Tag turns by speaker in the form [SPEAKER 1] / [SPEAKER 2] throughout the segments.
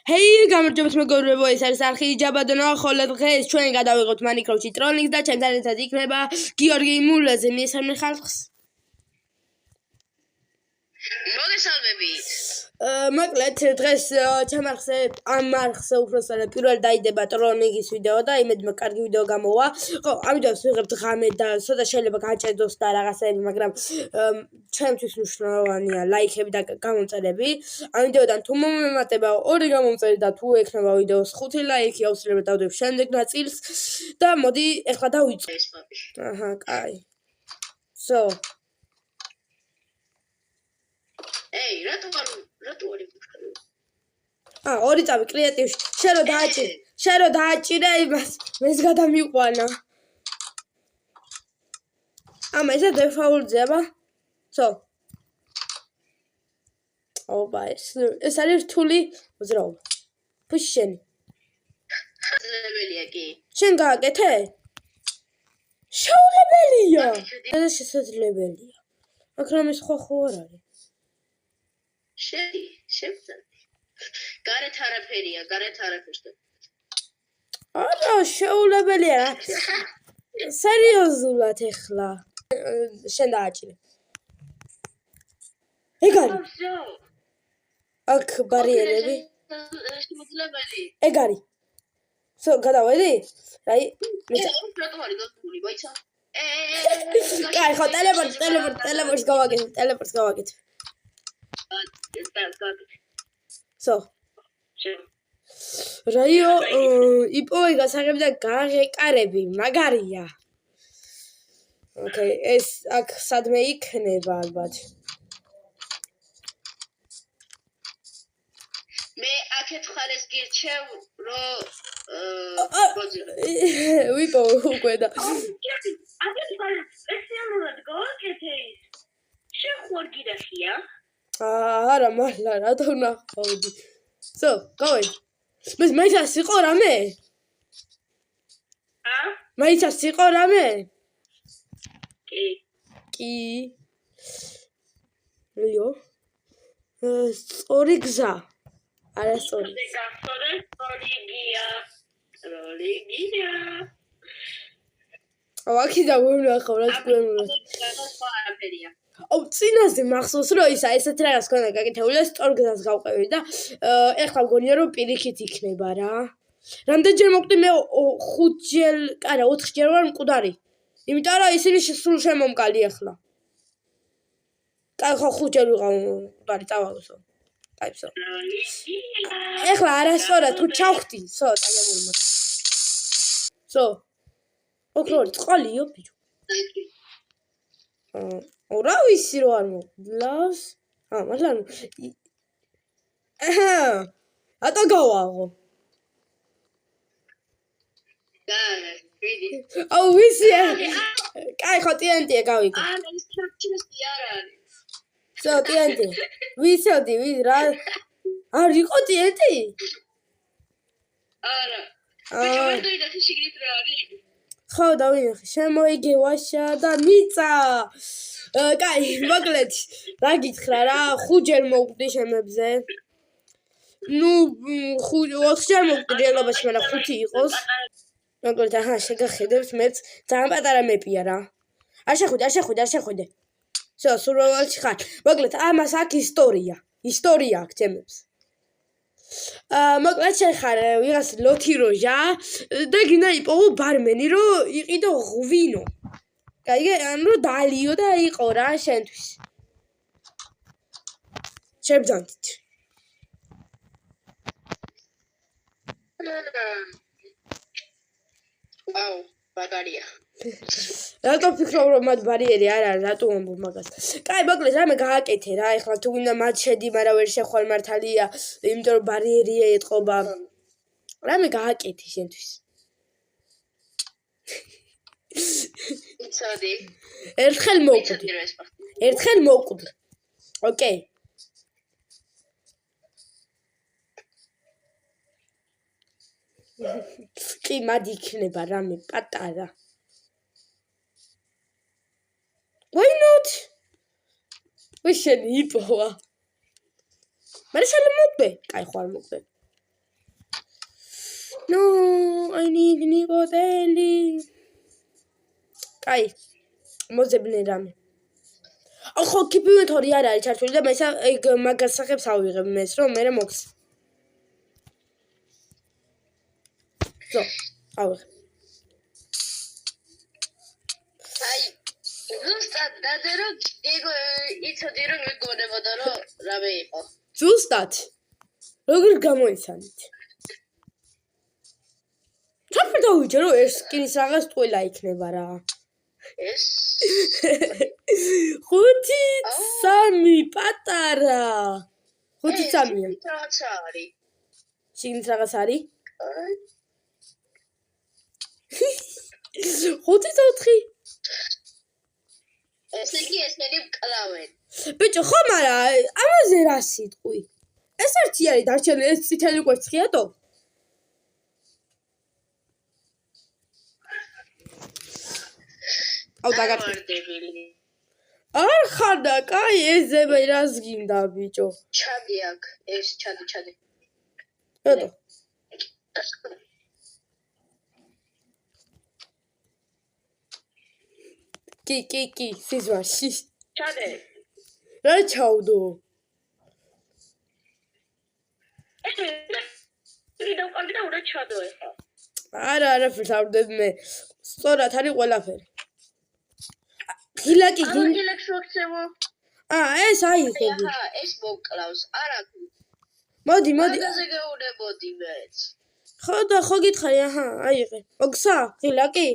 [SPEAKER 1] Hey, გამარჯობათ მეგობრებო, ეს არის არხი ჯაბადონო, ხოლო დღეს ჩვენ გადავიღოთ Minecraft-ში ტროლინგს და ჩემთან ერთად იქნება გიორგი მულაძე, მისამე ხალხს.
[SPEAKER 2] მოგესალმებით.
[SPEAKER 1] მოკლედ დღეს ჩემ არხზე ამ არხზე უბრალოდ პირველ დაიდება ტროლინგის ვიდეო და იმედია კარგი ვიდეო გამოვა. ხო, ამიტომ ვიღებთ ღამე და ცოტა შეიძლება გაჭედოს და რაღაცები, მაგრამ ჩემთვის მნიშვნელოვანია ლაიქები და გამომწერები. ამიტომიდან თუ მომემატება 2 გამომწერი და თუ ექნება ვიდეოს 5 ლაიქი, აუცილებლად დავდებ შემდეგ ნაწილს და მოდი ეხლა დავიწყოთ. აჰა, კაი. So
[SPEAKER 2] Ey, რატო არის მუშკარი?
[SPEAKER 1] ორი წამი კრეატივში. შენ რო დააჭირე იმას, მეც გადამიყვანა. ესე დეფაულტზე, აბა. So. ეს არის რთული მოძრაობა. ფუში შენი.
[SPEAKER 2] შესაძლებელია კი.
[SPEAKER 1] შენ გააკეთე? შეუძლებელია. ეს შესაძლებელია. აქ რამე სხვა ხო არ არის.
[SPEAKER 2] შევწადე. გარეთ არაფერია, გარეთ არაფერს.
[SPEAKER 1] არა, შეუძლებელია რა. სერიოზულად ეხლა. შენ დააჭირე. ეგ არის. აქ ბარიერები.
[SPEAKER 2] შემოძლებელი.
[SPEAKER 1] ეგ არის. გადავედი? რაი?
[SPEAKER 2] რატო არის გასული, ბაიცა?
[SPEAKER 1] კაი, ხო, ტელეპორტს გავაკეთე. So. რაიო, იპოვე გასაღები და გაღეკარები, მაგარია. Okay, ეს აქ სადმე იქნება ალბათ.
[SPEAKER 2] მე აქეთ ხარეს გირჩევ, რომ
[SPEAKER 1] ვიპოვე უკვე და
[SPEAKER 2] აქეთ ხარეს სპეციალურად გავაკეთე ის. შეხوار გიდახია?
[SPEAKER 1] არა, მართლა რატო ნახავდი. So, გავედი. მაიცას იყო რამე? მაიცას იყო რამე? კი. რიო? სწორი გზა. არა სწორი.
[SPEAKER 2] როლიგია.
[SPEAKER 1] აქედან ვინახავ რა თქვენს. წინაზე მახსოვს რომ ესეთი რაღაც ქონა გაკეთებული და სწორ გზას გავყევი და ეხლა მგონია რომ პირიქით იქნება რა. რამდენჯერ მოკვდი მე 4 ჯერ ვარ მკვდარი. იმიტომ რომ ისინი სულ შემომკალი ახლა. კაი ხო 5 ჯერ ვიყავ მკვდარი წავალოსო. კაიფსო. ეხლა არასწორად თუ ჩავხტი, ტაგებულმა. ოქრორი წყალიო ბიჭო. რა ვიცი რო არ მოგლავს. მართლა ატო გავაღო. ვიცი. კაი ხო TNT-ე გავიგე.
[SPEAKER 2] ეს ჩერჩესი არ არის.
[SPEAKER 1] TNT. ვიცოდი რა. არ იყო TNT?
[SPEAKER 2] არა. ბიჭო ვერ დაიდახე შიგნით რა არის?
[SPEAKER 1] ხო დავინახე. შემოიგევაშა და მიწა. კაი, მოკლედ, რა გითხრა რა, 5 ჯერ მოვკვდი შემებზე. 4 ჯერ მოვკვდი რეალობაში, მაგრამ 5 იყოს. მოკლედ, შეგახედებთ, მეც ძალიან პატარა მეპია რა. არ შეხვიდე. სურვალში ხარ. მოკლედ, ამას აქ ისტორია აქვს ჩემებს. მოკლედ, შენ ხარ ვიღაც ლოთი როჟა და გინდა იპოვო ბარმენი, რომ იყიდო ღვინო. კაიგე, რომ დალიო და იყო რა შენთვის. შებძანდით.
[SPEAKER 2] ვაუ, ბაგარია.
[SPEAKER 1] რატო ფიქრობ რომ მათ ბარიერი არ არის, რატო ამბობ მაგას? კაი, მოკლედ, რამე გააკეთე რა, ეხლა თუ გინდა მათ შედი, მაგრამ ვერ შეხვალ მართალია, იმიტომ რომ ბარიერია ეთყობა. რამე გააკეთე შენთვის.
[SPEAKER 2] იცოდი.
[SPEAKER 1] ერთხელ მოვკვდი. ოკეი. კი, მად იქნება რამე პატარა. Why not? შენი იპოვა. მაგრამ შეიძლება მოგდე. კაი, ხო არ მოგდე. No, I need Nicoteli. კაი, მოძებნე რამე. ხო, კიპიუთორი არ არის ჩართული და მე მაგას სახებს ავიღებ მეს, რომ მე მოქს. ზო, ავიღებ.
[SPEAKER 2] აი, ზუსტად დადე რომ იცოდი რომ მეგონებოდა რომ რამე იყო.
[SPEAKER 1] ზუსტად. როგორ გამოიცანით? თაფერ დავიჯე რომ ეს სკინის რაღაც ტყუილა იქნება რა.
[SPEAKER 2] ეს
[SPEAKER 1] 5-3 პატარა. 5-3-ია.
[SPEAKER 2] რაღაც არის.
[SPEAKER 1] შიგნით რაღაც არის?
[SPEAKER 2] აი,
[SPEAKER 1] 5-4.
[SPEAKER 2] ესე იგი ესენი მკლავენ.
[SPEAKER 1] ბიჭო, ხო, მაგრამ ამაზე რა სიტყვი? ეს ერთი არის დარჩენილი, ეს წითელი კვერცხიათო? აუ დაგარჩი.
[SPEAKER 2] მარტივილი.
[SPEAKER 1] არ ხარ და კაი ეზები რას გინდა ბიჭო?
[SPEAKER 2] ჩადი აქ, ეს ჩადი.
[SPEAKER 1] ეტო. კი, სიზვარში.
[SPEAKER 2] ჩადე.
[SPEAKER 1] რა ჩავდო?
[SPEAKER 2] ვიდეო კარგი და უნდა ჩადო ეხა.
[SPEAKER 1] არაფერს არ ვდებ მე. სწორად არის ყველაფერი. ღილაკი გინ.
[SPEAKER 2] გილექს ვაქცევო.
[SPEAKER 1] ეს აიღე.
[SPEAKER 2] აჰა, ეს მოკლავს. არა.
[SPEAKER 1] მოდი.
[SPEAKER 2] მაგაზე გეუნებოდი მეც.
[SPEAKER 1] ხო გითხარი, აჰა, აიღე. მოგსა, ღილაკი?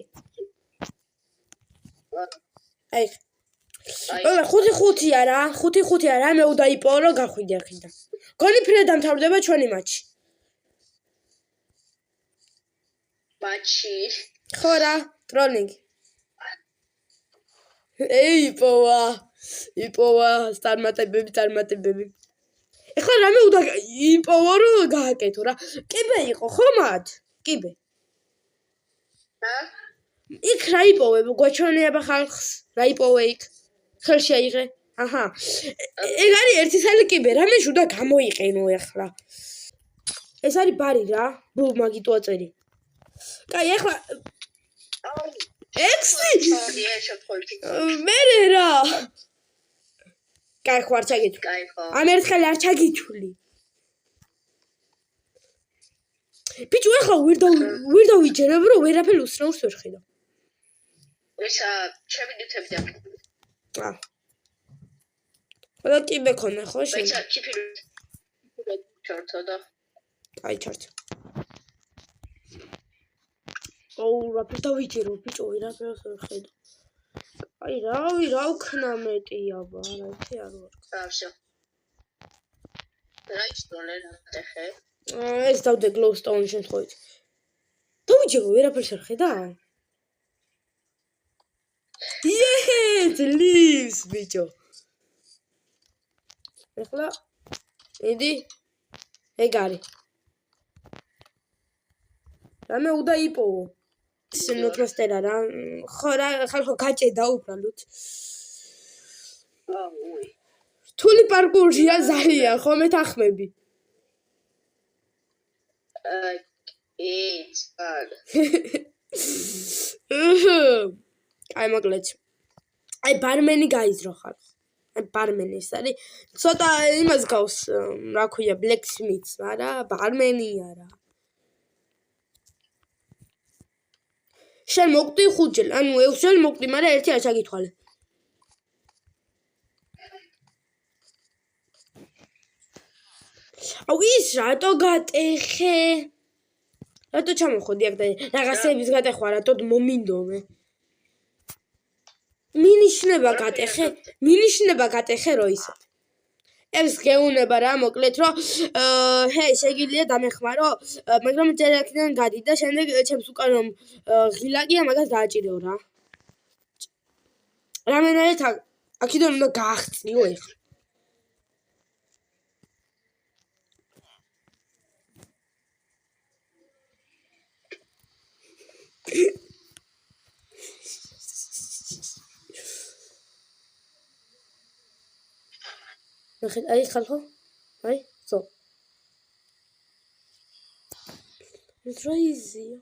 [SPEAKER 1] აიღე. აბა 5-5 არა, 5-5 არა, მე უდაიპოვო რომ გახვიდე აქედან. გოლი ფრე დამთავრდება ჩვენი მატჩი.
[SPEAKER 2] მატჩი.
[SPEAKER 1] ხო რა, ტროლინგი. იპოვა, წარმატებები. ეხლა რამე უნდა იპოვო რომ გააკეთო რა. კიბე იყო ხო მათ? კიბე.
[SPEAKER 2] ჰა?
[SPEAKER 1] იქ რა იპოვე? გვაჩვენებია ხალხს, რა იპოვე იქ? ხელში აიღე. აჰა. ეგ არის ერთი სალი კიბე, რამეში უნდა გამოიყენო ეხლა. ეს არის ბარი რა, მაგიტო აწერი. კაი, ეხლა 6 მერე რა. კაი, ხوار ჩაგიჩვი.
[SPEAKER 2] კაი ხო.
[SPEAKER 1] ამ ერთხელ არ ჩაგიჩვი. ბიჭო, ეხლა ვერ დავიჯერებ რომ ვერაფერ უსწრავს ვერ ხედავ.
[SPEAKER 2] ესა ჩემი ნივთები და.
[SPEAKER 1] ყველა კიბე ქონა ხო შენ?
[SPEAKER 2] ესა ჩიფი. ჩართო და.
[SPEAKER 1] აი ჩართო. ოუ, რაფერ დავიჯერო ბიჭო, ვერაფერს ვერ ხედავ. აი რა ვქნა მეტი აბა, რა არ ვარ.
[SPEAKER 2] всё. რა ისტორია ნახე?
[SPEAKER 1] ეს დავდე გლოუსტოუნ შემთხვევით. დავიჯერო ვერაფერს ვერ ხედავ. Yes, leaves, ბიჭო. ეხლა ედი ეგ არის. რამე უნდა იპოვო. ნოკროსტერა რა. ხო რა, ხალხო გაჭედა უბრალოდ.
[SPEAKER 2] აუი.
[SPEAKER 1] რთული პარკურია ზალია, ხო მეთახმები. აი მოკლედ. აი ბარმენი გაიზრო ხალხო. აი ბარმენი ეს არის. ცოტა იმას გავს, რა ქვია, ბლექსმითს, არა, ბარმენი არა. შენ მოკვდი 5 ჯერ, ანუ 6 ჯერ მოკვდი, მაგრამ ერთი არ ჩაგითვალე. აუ ის რატო გატეხე? რატო ჩამოხოდი აქ და რაღაცების გატეხვა, რატო მომინდომე? მინიშნება გატეხე რო ისე. ეს გეუნება რა მოკლედ რომ შეგიძლია დამეხმარო, მაგრამ ჯერ აქედან გადი და შემდეგ ჩემს უკან რომ ღილაკია მაგას დააჭირეო რა. რამენერეთ აქედან უნდა გააღწიო ეხლა. აი ხალხო, აი, ზო. ეს რა იზია?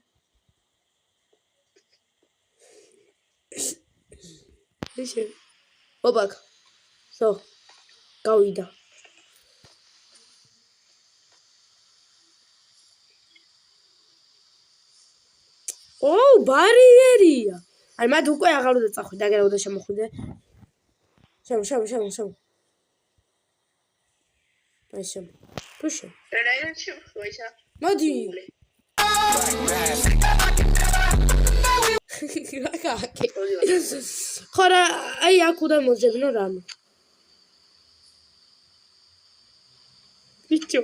[SPEAKER 1] ისე. ოპაკ. სო. გავიდა. ო, ბარიერია. აი, მათ უკვე აღარ უნდა წახვიდე, აგერ უნდა შემოხვიდე. შემო. აი, შემო. თუ შე.
[SPEAKER 2] რანაირად შემოხვისა?
[SPEAKER 1] მოდი. რა გაკეთე? ხო რა, აი აქ უნდა მოძებნო რამე. ბიჭო.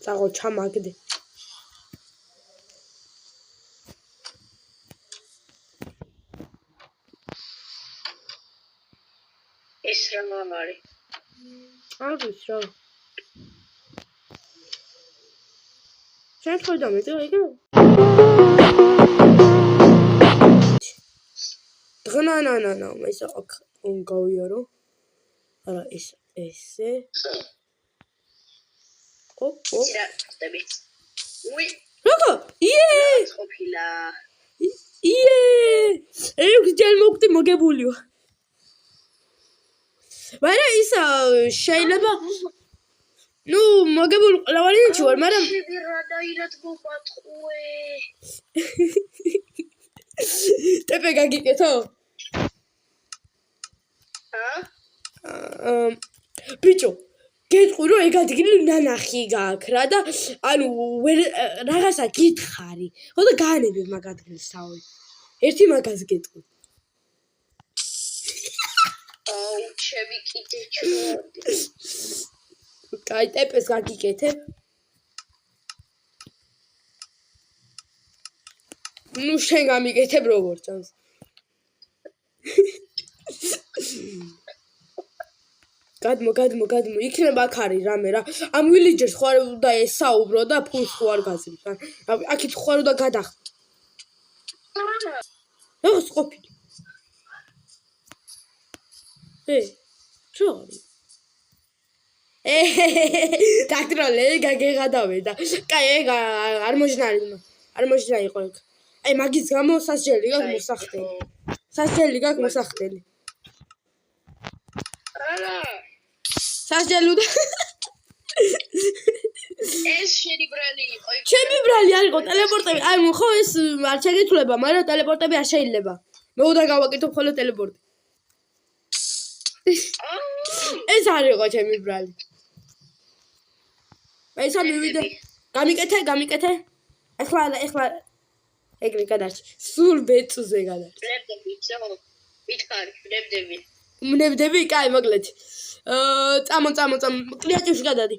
[SPEAKER 1] წაღო ჩამაგდე.
[SPEAKER 2] ეს რა არის?
[SPEAKER 1] არის რა. შენ ხოდა მეტი ეგ? დღნა, ეს აქ გავიარო. არა, ესე. ოპ.
[SPEAKER 2] რა ხდები? უი,
[SPEAKER 1] როგორ? იე!
[SPEAKER 2] ყოფილა.
[SPEAKER 1] იე! ეგ ჯერ მოგდი მოგებულიო. მაგრამ ის შეიძლება ნუ მოგებული ყლავარიანში ვარ, მაგრამ
[SPEAKER 2] შევი რანაირად მოვატყუე.
[SPEAKER 1] ტეპე გაგიკეთო? ბიჭო, გეტყვი რომ ეგ ადგილი ნანახი გაქვს რა და ანუ რაღაცა გითხარი. ხო და გაანებებ მაგ ადგილს თავი. ერთი მაგას გეტყვი.
[SPEAKER 2] აუ, ჩემი კიდე ჩოდი.
[SPEAKER 1] კაი, ტეპეს გაგიკეთებ. ნუ შენ გამიკეთებ როგორ ჩანს. გადმო, იქნება აქ არის რამე რა. ამ ვილიჯერს ხო არ უნდა ესაუბრო და ფულს ხო არ გაზრდს. აქეთ ხო არ უნდა გადახდე. რაღაც ყოფილი. ჩო. დაქტროლე გაგეღადავე და კაი ეგ არ მოჟნა იყო ეგ. აი მაგის გამო სასჯელი გაქვს მოსახდელი.
[SPEAKER 2] არა.
[SPEAKER 1] სასჯელი უნდა
[SPEAKER 2] ეს შენი ბრალი იყო.
[SPEAKER 1] ჩემი ბრალი არ იყო ტელეპორტები. აი ხო ეს არ შეგეცვლება, მაგრამ ტელეპორტები არ შეიძლება. მე უნდა გავაკეთო ხოლმე ტელეპორტი. ეს არ იყო ჩემი ბრალი. აი სა მივიდე. გამიკეთე. ეხლა ეგრე გადარჩი. სულ ბეწუზე გადარჩი. მნებდები, კაი, მოკლედ. წამო. კლიატივში გადადი.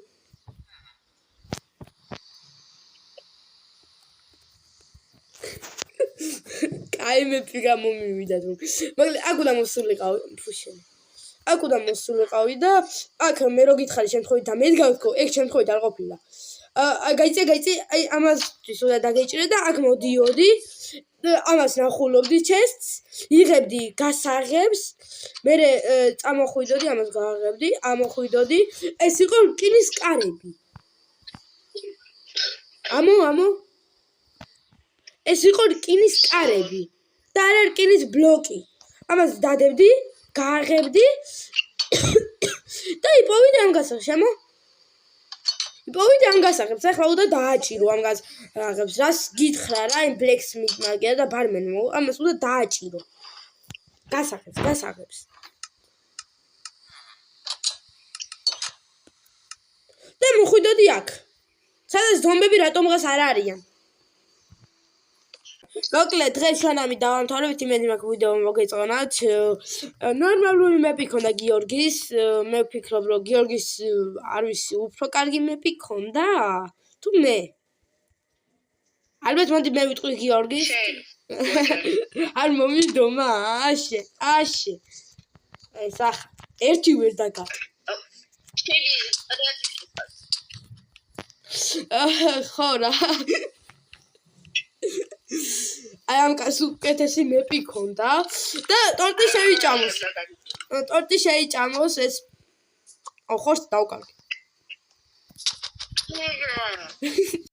[SPEAKER 1] კაი, მეფი გამომივიდა თუ. მოკლედ, აქ უნდა მოსულიყავი, ფუშენი. აქ უნდა მოსულიყავი და აქ მე რო გითხარი შემთხვევით და მე გავთქო, ეგ შემთხვევით არ ყოფილა. გაიწე, აი ამასთვის უნდა დაგეჭირე და აქ მოდიოდი. ამას ნახულობდი ჩესტს, იღებდი გასაღებს, მერე წამოხვიდოდი, ამას გააღებდი, ამოხვიდოდი. ეს იყო რკინის კარები. ამო. ეს იყო რკინის კარები და არა რკინის ბლოკი. ამას დადებდი, გააღებდი და იპოვიდი ამ გასაღებს, შემო? იპოვიდი ამ გასაღებს, ახლა უნდა დააჭირო ამ გასაღებს, რას გითხრა რა იმ ბლექსმით მაგია და ბარმენმა, ამას უნდა დააჭირო. გასაღებს. და მოხვიდოდი აქ. სადაც ზომბები რატომღაც არ არიან. მოკლედ დღეს ჩვენამი დავამთავრებთ, იმედი მაქვს ვიდეო მოგეწონათ. ნორმალური მეპი ქონდა გიორგის, მე ვფიქრობ რომ გიორგის არ ვიცი უფრო კარგი მეპი ქონდა თუ მე. ალბათ მოდი მე ვიტყვი გიორგის. არ მომიდომა, აშე. ეს ახლა ერთი ვერ დაგაკ. ხო რა. აი ამ კაცს უკეთესი მეპი ქონდა და ტორტი შეიჭამოს. ტორტი შეიჭამოს ეს ხორცს დავკარგე.